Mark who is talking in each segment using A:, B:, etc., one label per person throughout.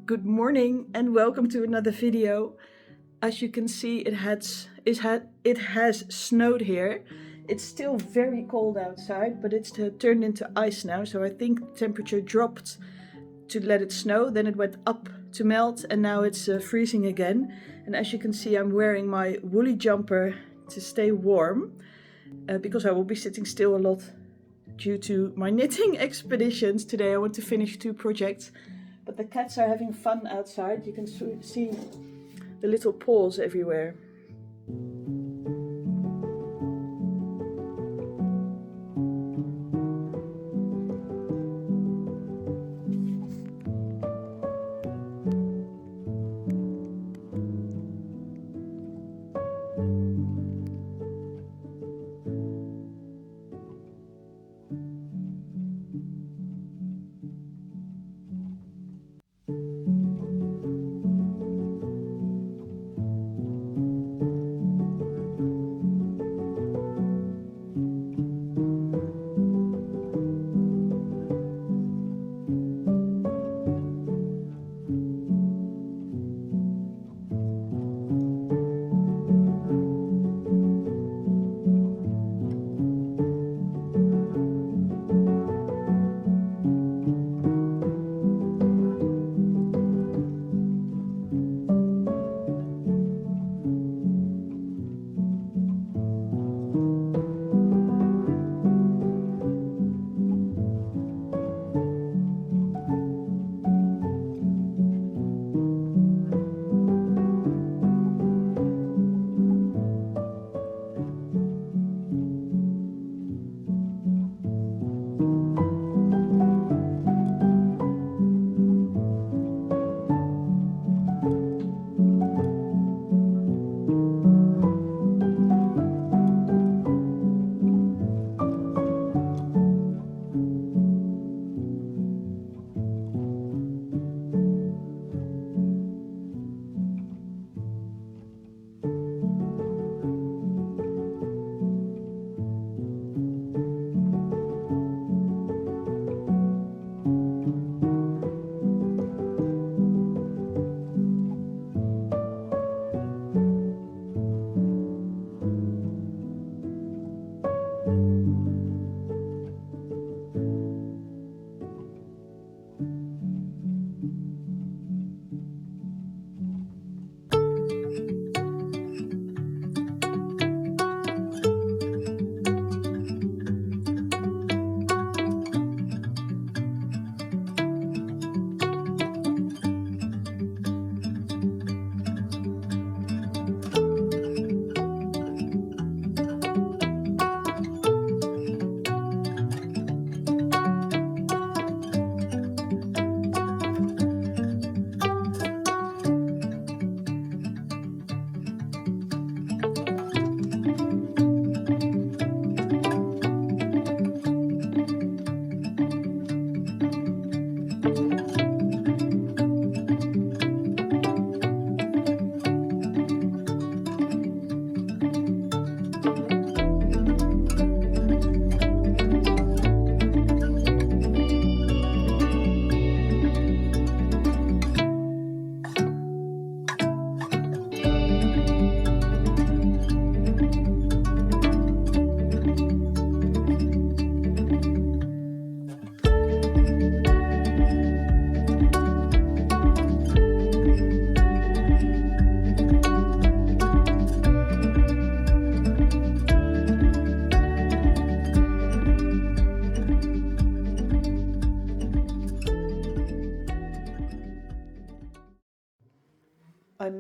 A: Good morning and welcome to another video. As you can see, it has snowed here. It's still very cold outside, but it's turned into ice now, so I think the temperature dropped to let it snow, then it went up to melt, and now it's freezing again. And as you can see, I'm wearing my woolly jumper to stay warm because I will be sitting still a lot due to my knitting expeditions. Today I want to finish 2 projects. But the cats are having fun outside. You can see the little paws everywhere.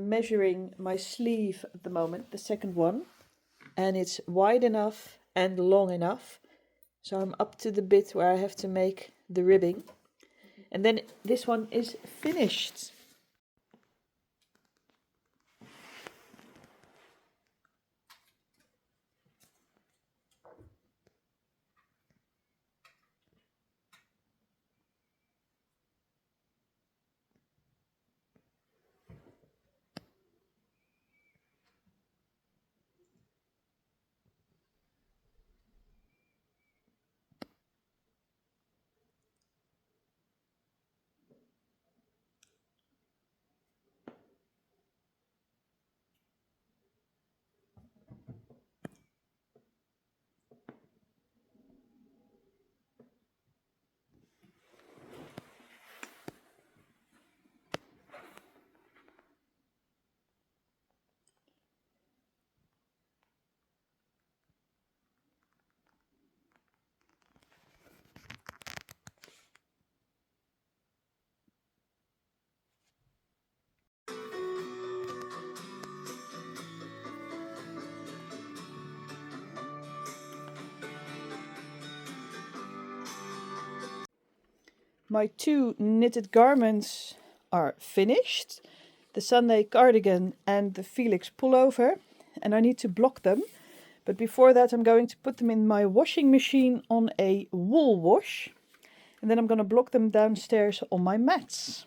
A: I'm measuring my sleeve at the moment, the second one, and it's wide enough and long enough. So I'm up to the bit where I have to make the ribbing. And then this one is finished. My two knitted garments are finished, the Sunday cardigan and the Felix pullover, and I need to block them. But before that I'm going to put them in my washing machine on a wool wash, and then I'm going to block them downstairs on my mats.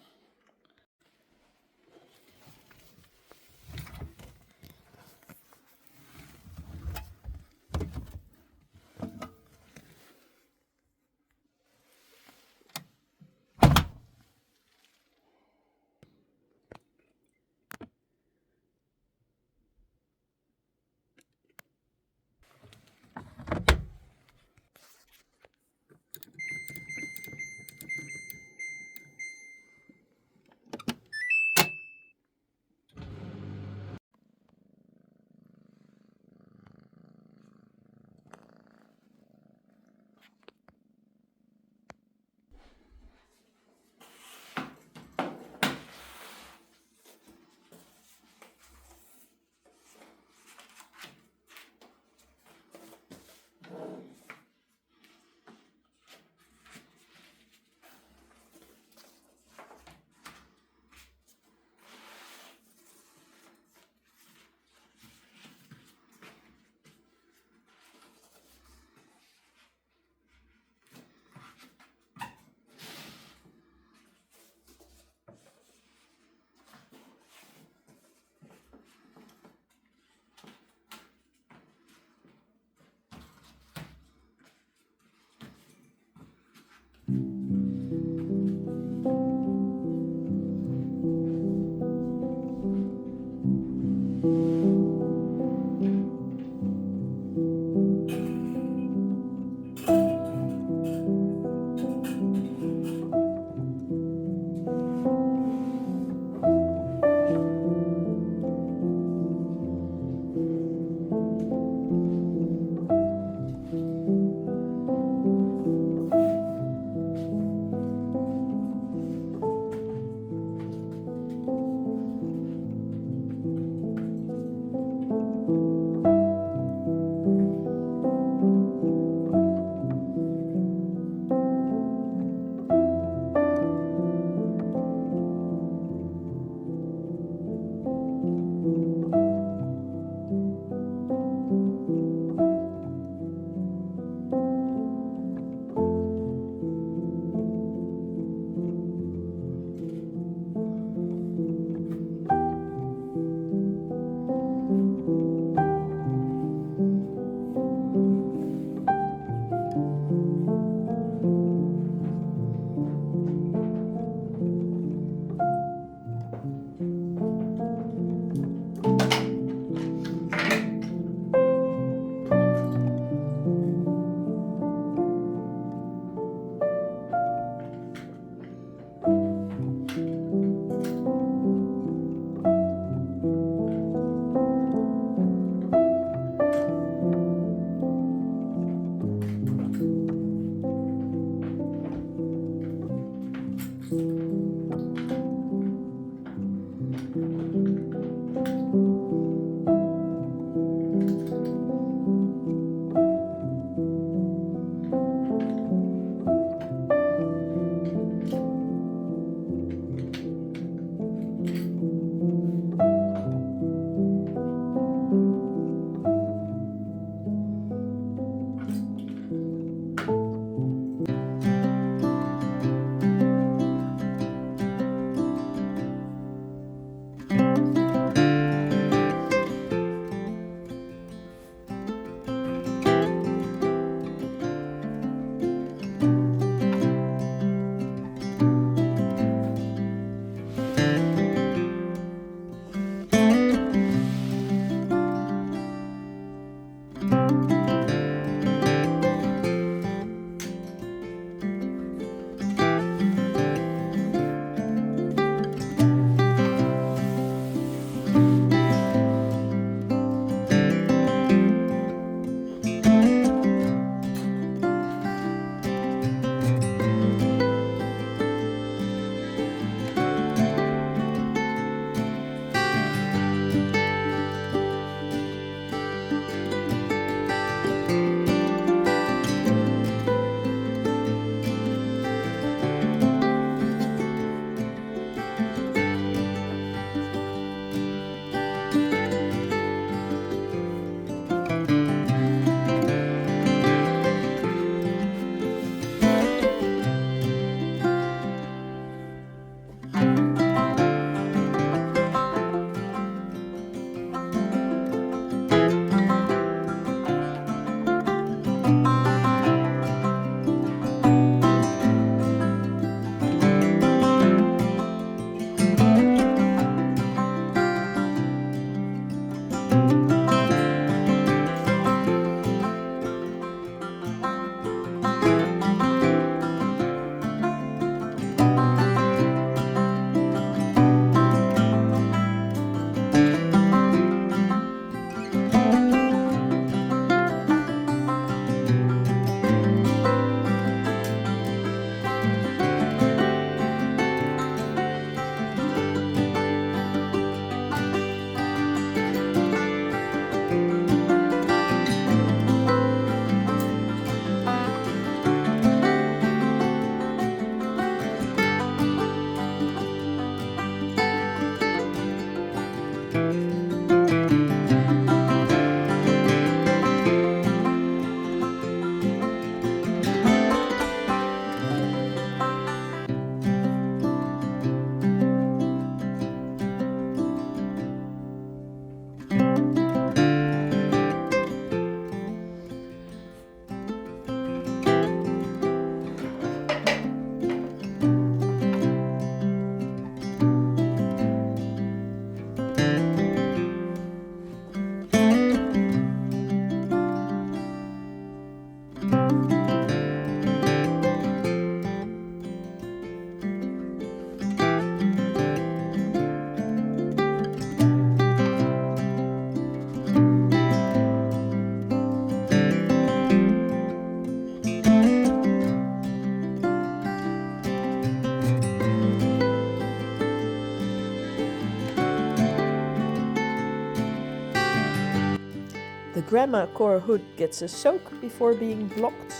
A: grandma core hood gets a soak before being blocked.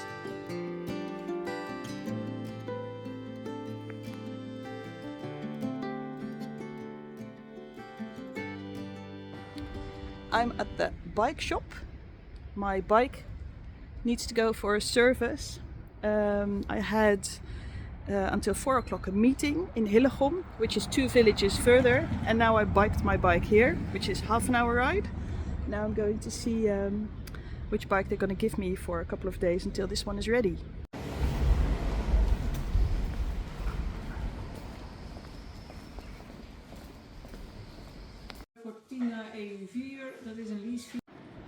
A: I'm at the bike shop. My bike needs to go for a service. I had until 4 o'clock a meeting in Hillegom, which is 2 villages further, and now I biked my bike here, which is half an hour ride. Now I'm going to see which bike they're going to give me for a couple of days until this one is ready.
B: Voor 10 naar EU4, dat is een leasefiets.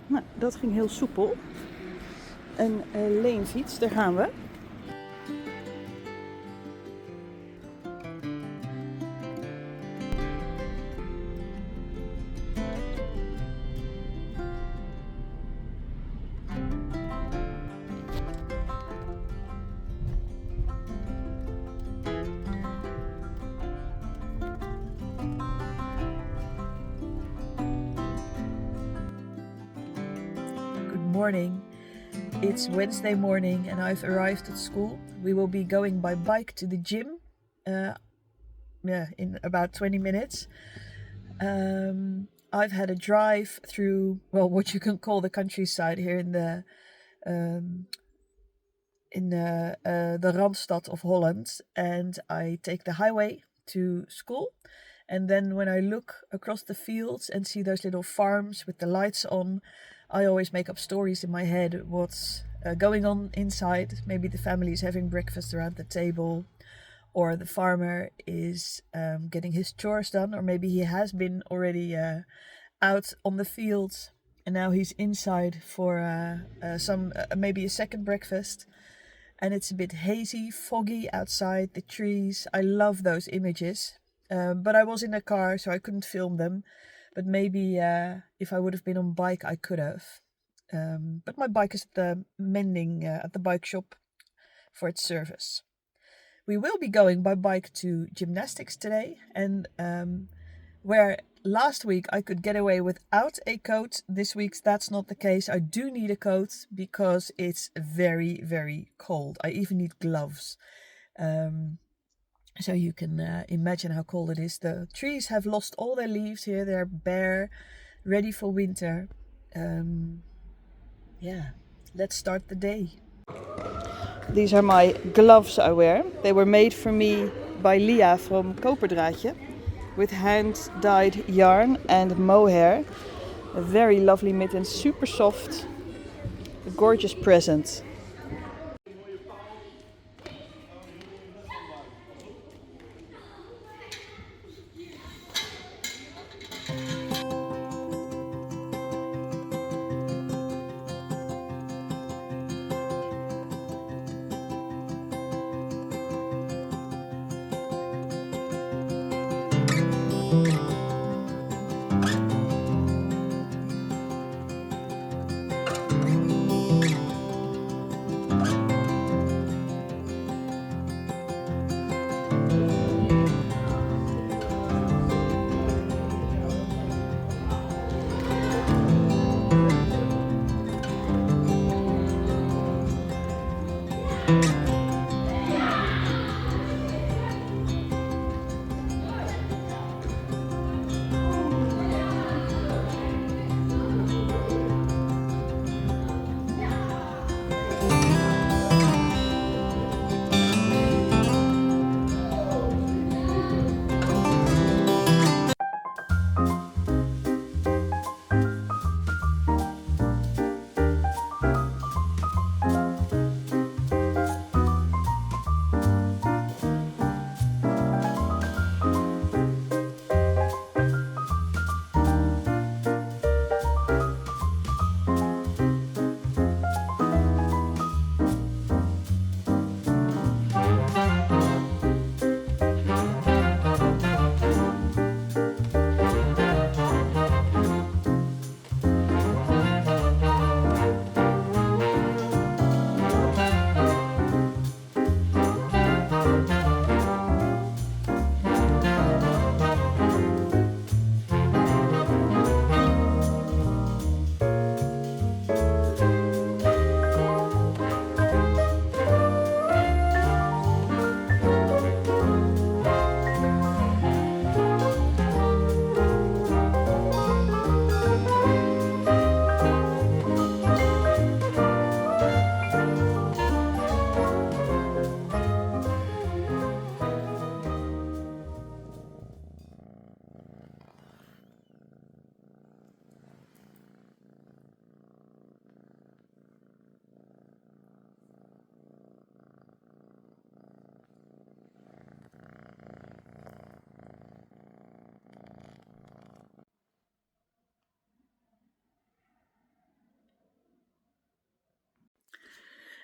A: Nou, dat ging heel soepel. Een leenfiets, daar gaan we. Morning. It's Wednesday morning and I've arrived at school. We will be going by bike to the gym in about 20 minutes. I've had a drive through, well, what you can call the countryside here in the Randstad of Holland, and I take the highway to school. And then when I look across the fields and see those little farms with the lights on, I always make up stories in my head what's going on inside. Maybe the family is having breakfast around the table, or the farmer is getting his chores done, or maybe he has been already out on the fields and now he's inside for maybe a second breakfast. And it's a bit hazy, foggy outside, the trees. I love those images. But I was in a car, so I couldn't film them. But maybe if I would have been on bike, I could have. But my bike is at the mending at the bike shop for its service. We will be going by bike to gymnastics today. And where last week I could get away without a coat, this week that's not the case. I do need a coat because it's very, very cold. I even need gloves. So you can imagine how cold it is. The trees have lost all their leaves here. They're bare, ready for winter. Let's start the day. These are my gloves I wear. They were made for me by Lia from Koperdraadje with hand-dyed yarn and mohair. A very lovely mitten, super soft, a gorgeous present.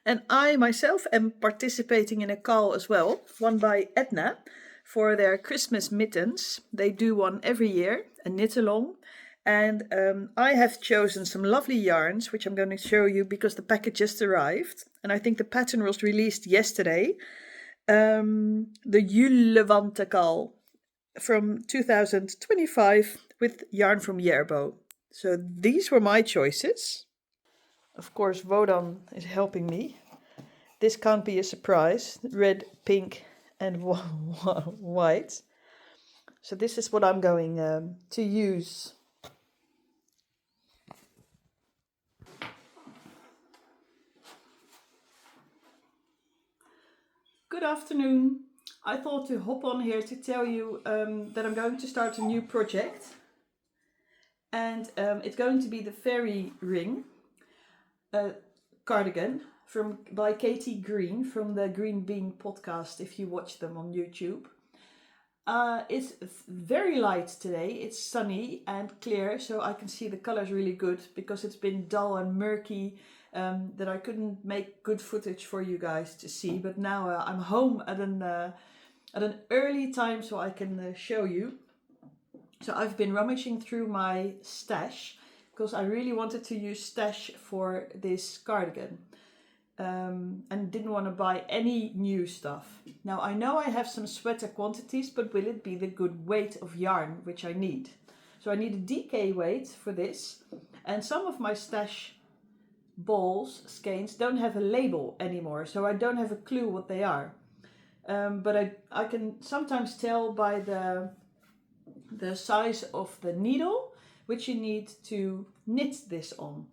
A: And I myself am participating in a call as well, one by Edna, for their Christmas mittens. They do one every year, a knit along. And I have chosen some lovely yarns, which I'm going to show you because the package just arrived. And I think the pattern was released yesterday. The Julewantekal from 2025 with yarn from Jerbo. So these were my choices. Of course, Wodan is helping me. This can't be a surprise. Red, pink and white. So this is what I'm going to use. Good afternoon. I thought to hop on here to tell you that I'm going to start a new project. And it's going to be the Fairy Ring cardigan by Katie Green from the Green Bean podcast, if you watch them on YouTube. It's very light today. It's sunny and clear, so I can see the colors really good because it's been dull and murky that I couldn't make good footage for you guys to see. But now I'm home at an early time so I can show you. So I've been rummaging through my stash because I really wanted to use stash for this cardigan and didn't want to buy any new stuff. Now I know I have some sweater quantities, but will it be the good weight of yarn which I need? So I need a DK weight for this, and some of my stash balls, skeins, don't have a label anymore, so I don't have a clue what they are. But I can sometimes tell by the size of the needle which you need to knit this on.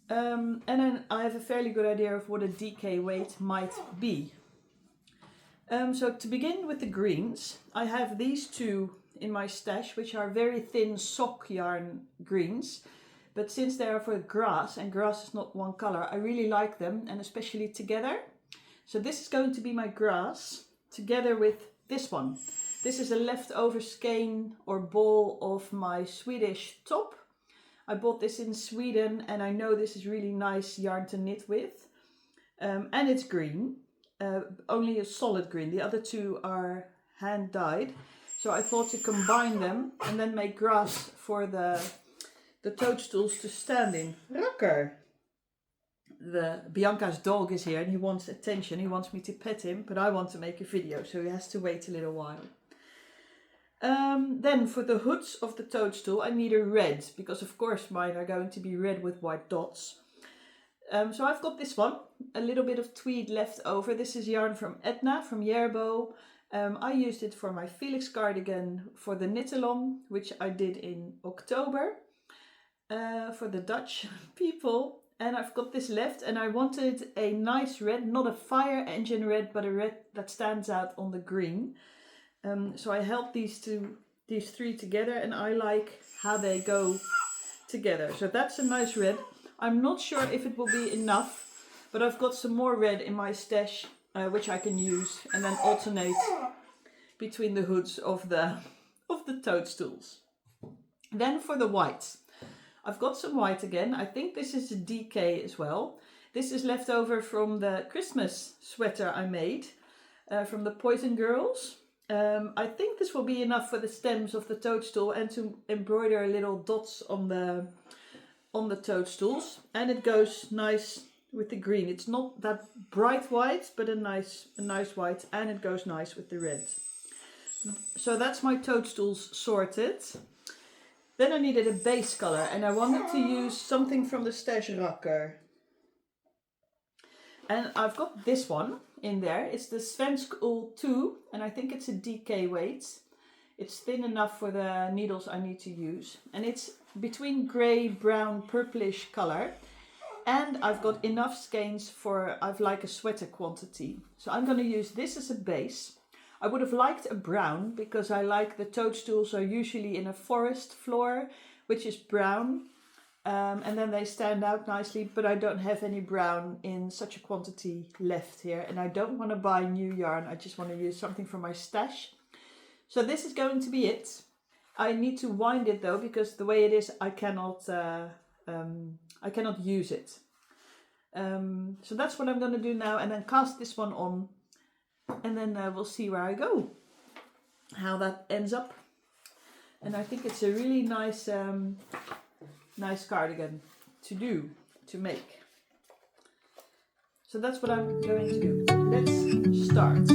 A: And then I have a fairly good idea of what a DK weight might be. So to begin with the greens, I have these two in my stash, which are very thin sock yarn greens. But since they are for grass, and grass is not one color, I really like them, and especially together. So this is going to be my grass, together with this one. This is a leftover skein or ball of my Swedish top. I bought this in Sweden, and I know this is really nice yarn to knit with. And it's green, only a solid green. The other two are hand dyed. So I thought to combine them and then make grass for the toadstools to stand in. Rucker! Bianca's dog is here and he wants attention. He wants me to pet him, but I want to make a video, so he has to wait a little while. Then for the hoods of the toadstool I need a red, because of course mine are going to be red with white dots. So I've got this one, a little bit of tweed left over. This is yarn from Edna, from Jerbo. I used it for my Felix cardigan for the knit along, which I did in October for the Dutch people. And I've got this left, and I wanted a nice red, not a fire engine red, but a red that stands out on the green. So I held these three together, and I like how they go together. So that's a nice red. I'm not sure if it will be enough, but I've got some more red in my stash, which I can use and then alternate between the hoods of the toadstools. Then for the whites, I've got some white again. I think this is a DK as well. This is left over from the Christmas sweater I made from the Poison Girls. I think this will be enough for the stems of the toadstool and to embroider little dots on the toadstools, and it goes nice with the green. It's not that bright white, but a nice white, and it goes nice with the red. So that's my toadstools sorted. Then I needed a base color, and I wanted to use something from the Stash Rakker. And I've got this one in there. It's the Svensk Ull 2, and I think it's a DK weight. It's thin enough for the needles I need to use. And it's between grey, brown, purplish color. And I've got enough skeins for, I've like a sweater quantity. So I'm going to use this as a base. I would have liked a brown, because I like the toadstools are usually in a forest floor, which is brown. And then they stand out nicely, but I don't have any brown in such a quantity left here. And I don't want to buy new yarn. I just want to use something from my stash. So this is going to be it. I need to wind it though, because the way it is, I cannot use it. So that's what I'm going to do now, and then cast this one on, and then we'll see where I go, how that ends up. And I think it's a really nice nice cardigan to make. So that's what I'm going to do. Let's start.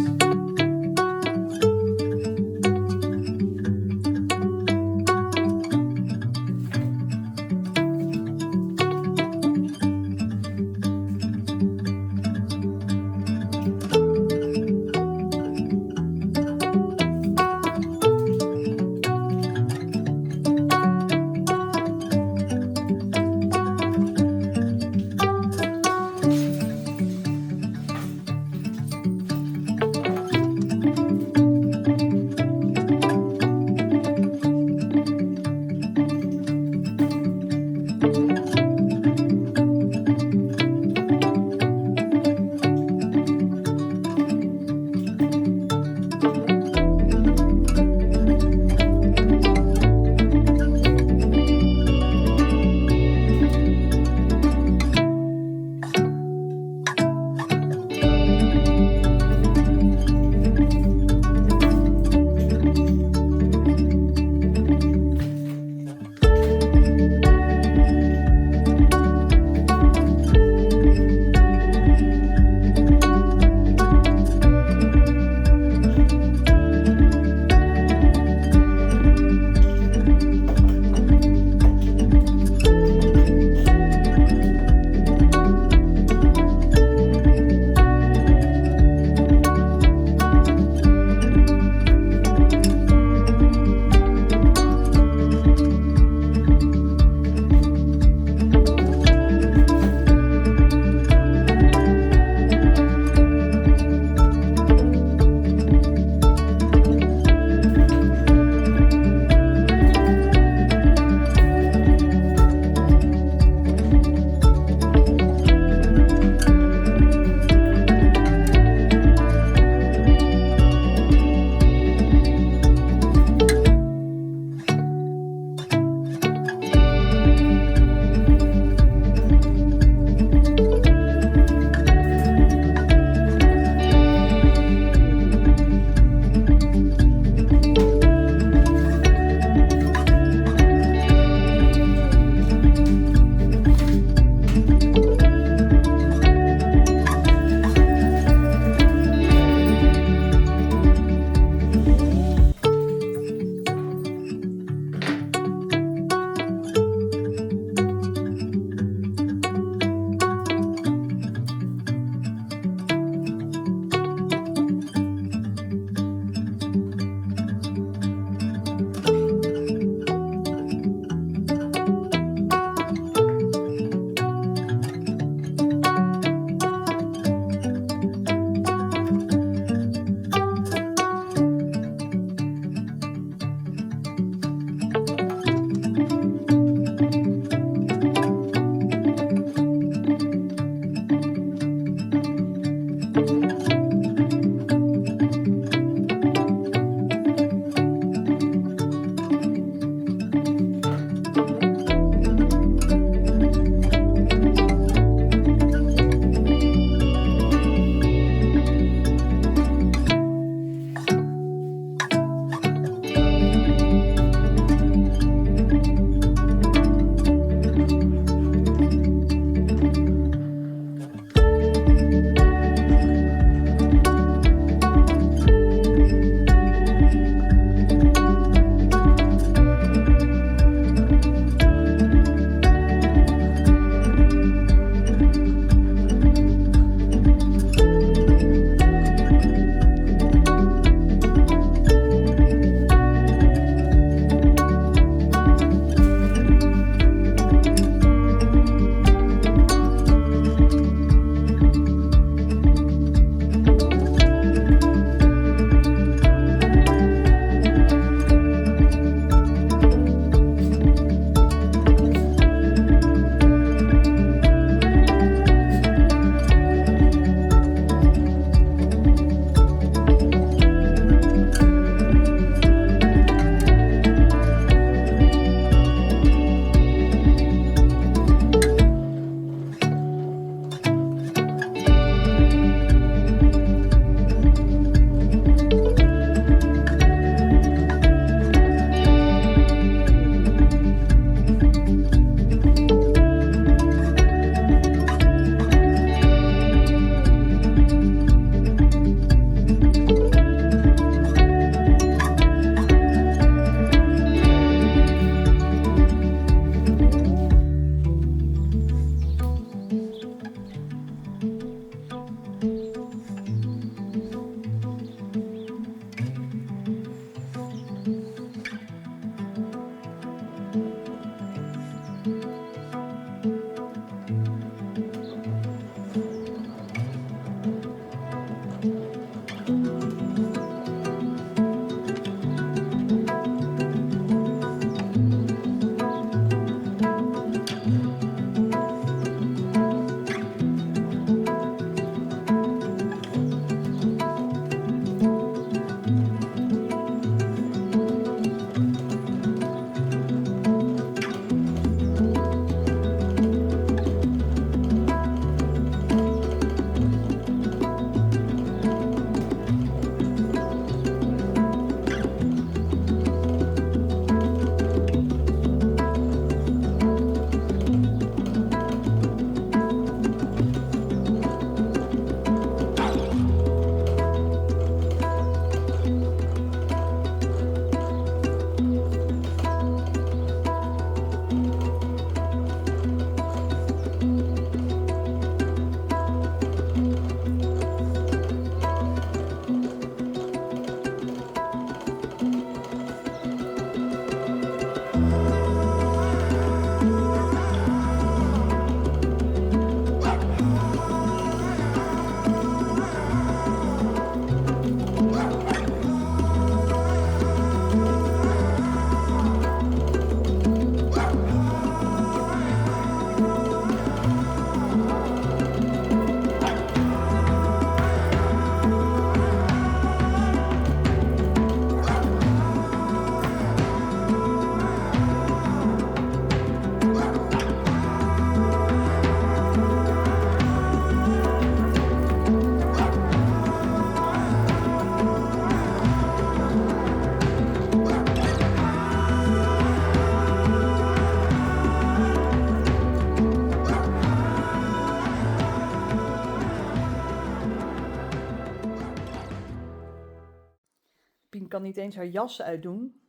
A: Pien kan niet eens haar jas uitdoen.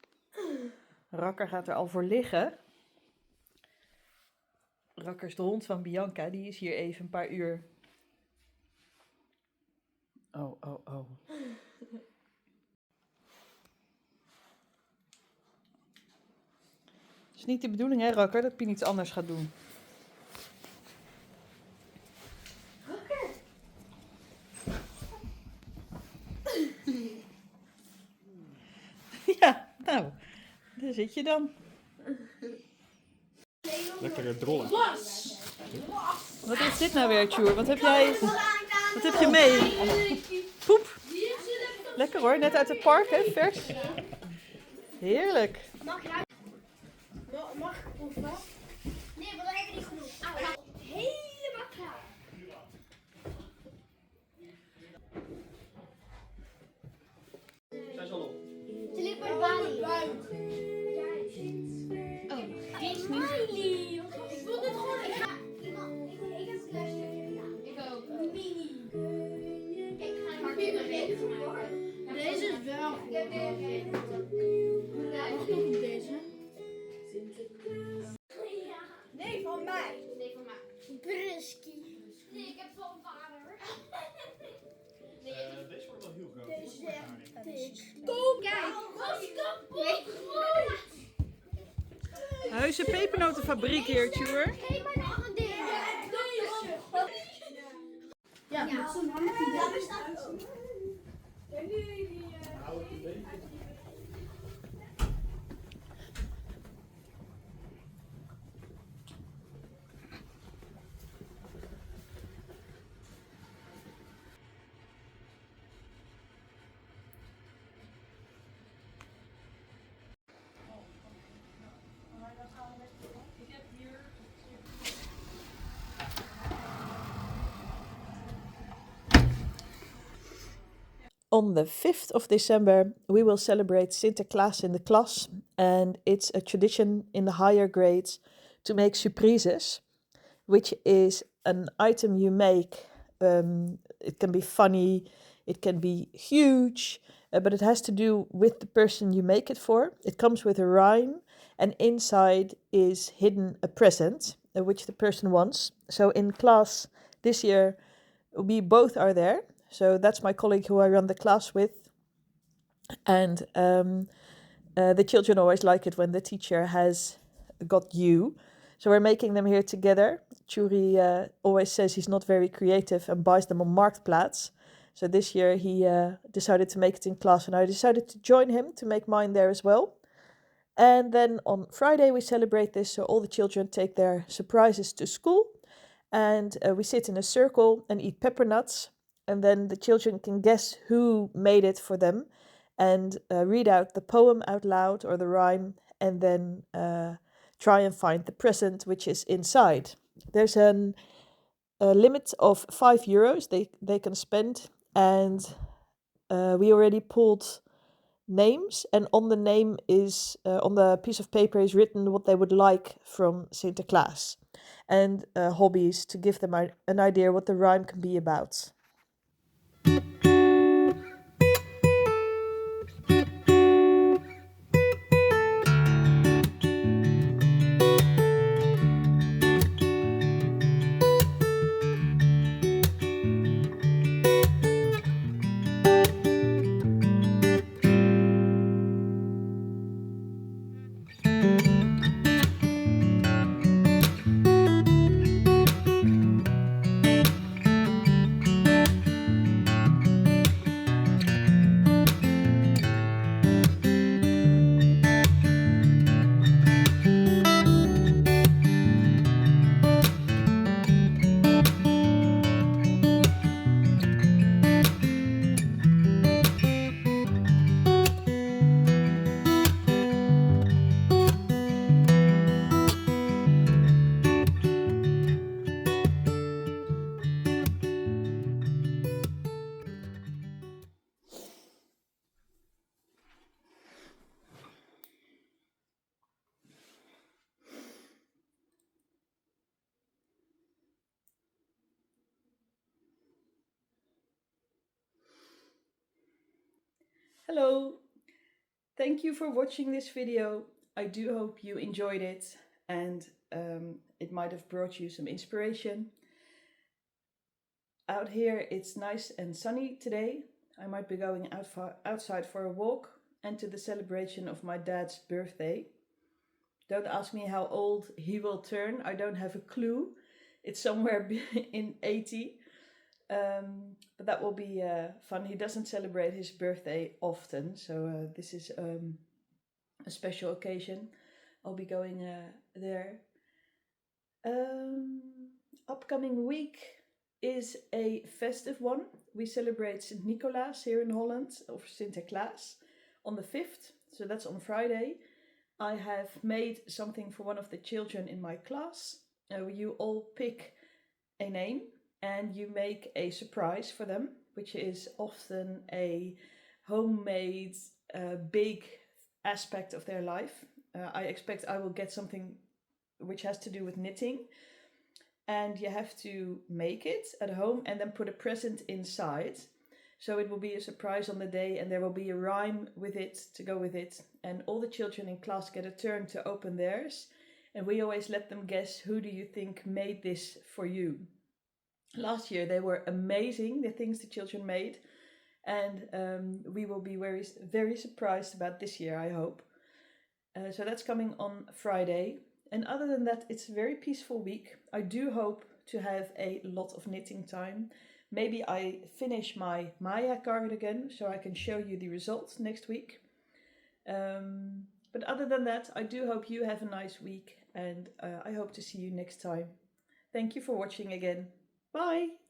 A: Rakker gaat er al voor liggen. Rakker is de hond van Bianca, die is hier even een paar uur. Oh, oh, oh. Het is niet de bedoeling, hè, Rakker, dat Pien iets anders gaat doen.
C: Rakker!
A: Ja, nou, daar zit je dan.
D: Lekkere drollen.
A: Wat is dit nou weer, Tjoer? Wat heb je mee? Poep. Lekker hoor, net uit het park, hè? Vers. Heerlijk.
C: Mag ik proeven? Nee, want dan heb je niet genoeg. Helemaal klaar.
D: Zij is al op.
C: Ze ligt bij de balie. Oh, die is niet. Ik wil dit gewoon. Ik heb het flesje. Ja, ik ook. Mini. Ik ga maar weer maken. Deze is wel goed. Ik heb weer nog niet deze. Nee, van mij. Nee, van mij. Brusky. Nee, ik heb van vader.
D: Deze wordt wel heel groot.
C: Deze is dik. Kijk, was kapot.
A: Heuse pepernotenfabriek hier, Tjoer.
C: Geef maar nog een ding. Ja, ja.
A: On the 5th of December, we will celebrate Sinterklaas in the class, and it's a tradition in the higher grades to make surprises, which is an item you make. It can be funny, it can be huge, but it has to do with the person you make it for. It comes with a rhyme, and inside is hidden a present, which the person wants. So in class this year, we both are there. So that's my colleague who I run the class with. And the children always like it when the teacher has got you. So we're making them here together. Churi always says he's not very creative and buys them on Marktplaats. So this year he decided to make it in class, and I decided to join him to make mine there as well. And then on Friday we celebrate this, so all the children take their surprises to school. And we sit in a circle and eat pepper nuts. And then the children can guess who made it for them and read out the poem out loud or the rhyme, and then try and find the present which is inside. There's a limit of €5 they can spend, and we already pulled names, and on the name is on the piece of paper is written what they would like from Sinterklaas, and hobbies to give them an idea what the rhyme can be about. Hallo, thank you for watching this video. I do hope you enjoyed it and it might have brought you some inspiration. Out here it's nice and sunny today. I might be going outside for a walk and to the celebration of my dad's birthday. Don't ask me how old he will turn. I don't have a clue. It's somewhere in 80. But that will be fun. He doesn't celebrate his birthday often, so this is a special occasion. I'll be going there. Upcoming week is a festive one. We celebrate Sint Nicolaas here in Holland, or Sinterklaas, on the 5th, so that's on Friday. I have made something for one of the children in my class. You all pick a name and you make a surprise for them, which is often a homemade big aspect of their life. I expect I will get something which has to do with knitting, and you have to make it at home and then put a present inside. So it will be a surprise on the day, and there will be a rhyme with it to go with it, and all the children in class get a turn to open theirs, and we always let them guess, who do you think made this for you? Last year they were amazing, the things the children made, and we will be very, very surprised about this year, I hope. So that's coming on Friday. And other than that, it's a very peaceful week. I do hope to have a lot of knitting time. Maybe I finish my Maya cardigan so I can show you the results next week. But other than that, I do hope you have a nice week, and I hope to see you next time. Thank you for watching again. Bye!